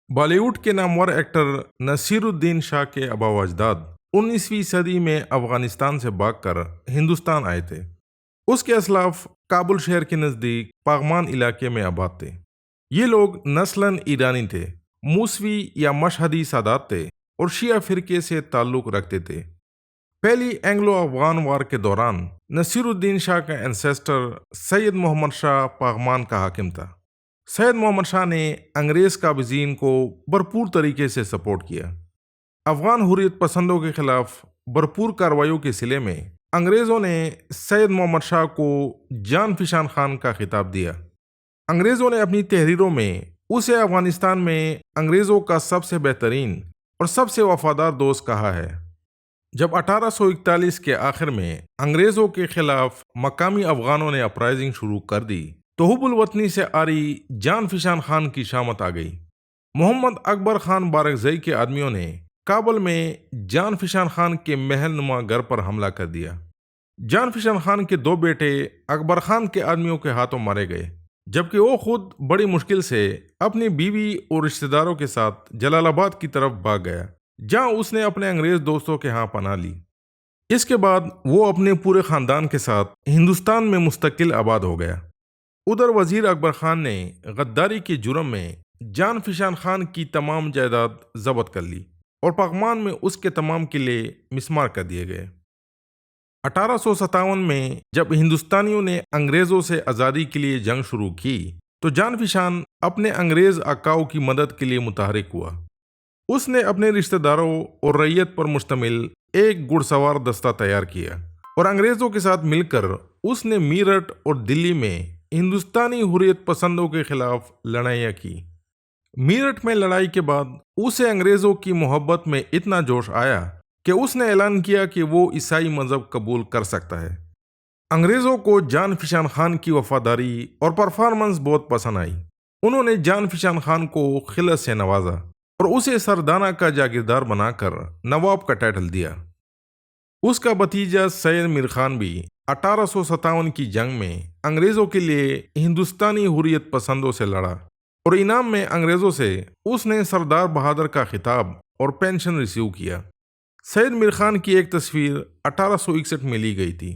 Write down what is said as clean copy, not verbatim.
بالی would کے نامور actor Naseer الدین شاہ کے آباء و اجداد 19ویں صدی میں افغانستان سے بھاگ کر ہندوستان آئے تھے۔ اس کے اسلاف کابل شہر کے نزدیک پاغمان علاقے میں آباد تھے۔ یہ لوگ نسلاً ایرانی تھے، موسوی یا مشہدی سادات تھے اور شیعہ فرقے سے تعلق رکھتے تھے۔ پہلی اینگلو افغان وار کے دوران نصیر الدین شاہ کا انسیسٹر سید محمد شاہ پاغمان کا حاکم تھا۔ سید محمد شاہ نے انگریز قابضین کو بھرپور طریقے سے سپورٹ کیا۔ افغان حریت پسندوں کے خلاف بھرپور کارروائیوں کے سلے میں انگریزوں نے سید محمد شاہ کو جان فشان خان کا خطاب دیا۔ انگریزوں نے اپنی تحریروں میں اسے افغانستان میں انگریزوں کا سب سے بہترین اور سب سے وفادار دوست کہا ہے۔ جب 1841 کے آخر میں انگریزوں کے خلاف مقامی افغانوں نے اپرائزنگ شروع کر دی تو حب الوطنی سے آری جان فشان خان کی شامت آ گئی۔ محمد اکبر خان بارکزئی کے آدمیوں نے کابل میں جان فشان خان کے محل نما گھر پر حملہ کر دیا۔ جان فشان خان کے 2 بیٹے اکبر خان کے آدمیوں کے ہاتھوں مارے گئے، جبکہ وہ خود بڑی مشکل سے اپنی بیوی اور رشتہ داروں کے ساتھ جلال آباد کی طرف بھاگ گیا، جہاں اس نے اپنے انگریز دوستوں کے ہاں پناہ لی۔ اس کے بعد وہ اپنے پورے خاندان کے ساتھ ہندوستان میں مستقل آباد ہو گیا۔ ادھر وزیر اکبر خان نے غداری کے جرم میں جان فشان خان کی تمام جائیداد ضبط کر لی اور پغمان میں اس کے تمام قلعے مسمار کر دیے گئے۔ 1857 میں جب ہندوستانیوں نے انگریزوں سے آزادی کے لیے جنگ شروع کی تو جان فشان اپنے انگریز آقاؤں کی مدد کے لیے متحرک ہوا۔ اس نے اپنے رشتہ داروں اور رعیت پر مشتمل ایک گھڑ سوار دستہ تیار کیا اور انگریزوں کے ساتھ مل کر اس نے میرٹھ اور دلی میں ہندوستانی حریت پسندوں کے خلاف لڑائیاں کی۔ میرٹھ میں لڑائی کے بعد اسے انگریزوں کی محبت میں اتنا جوش آیا کہ اس نے اعلان کیا کہ وہ عیسائی مذہب قبول کر سکتا ہے۔ انگریزوں کو جان فشان خان کی وفاداری اور پرفارمنس بہت پسند آئی۔ انہوں نے جان فشان خان کو خلعت سے نوازا اور اسے سردانہ کا جاگیردار بنا کر نواب کا ٹائٹل دیا۔ اس کا بھتیجا سید میر خان بھی 1857 کی جنگ میں انگریزوں کے لیے ہندوستانی حریت پسندوں سے لڑا اور انعام میں انگریزوں سے اس نے سردار بہادر کا خطاب اور پینشن ریسیو کیا۔ سید میر خان کی ایک تصویر 1861 میں لی گئی تھی۔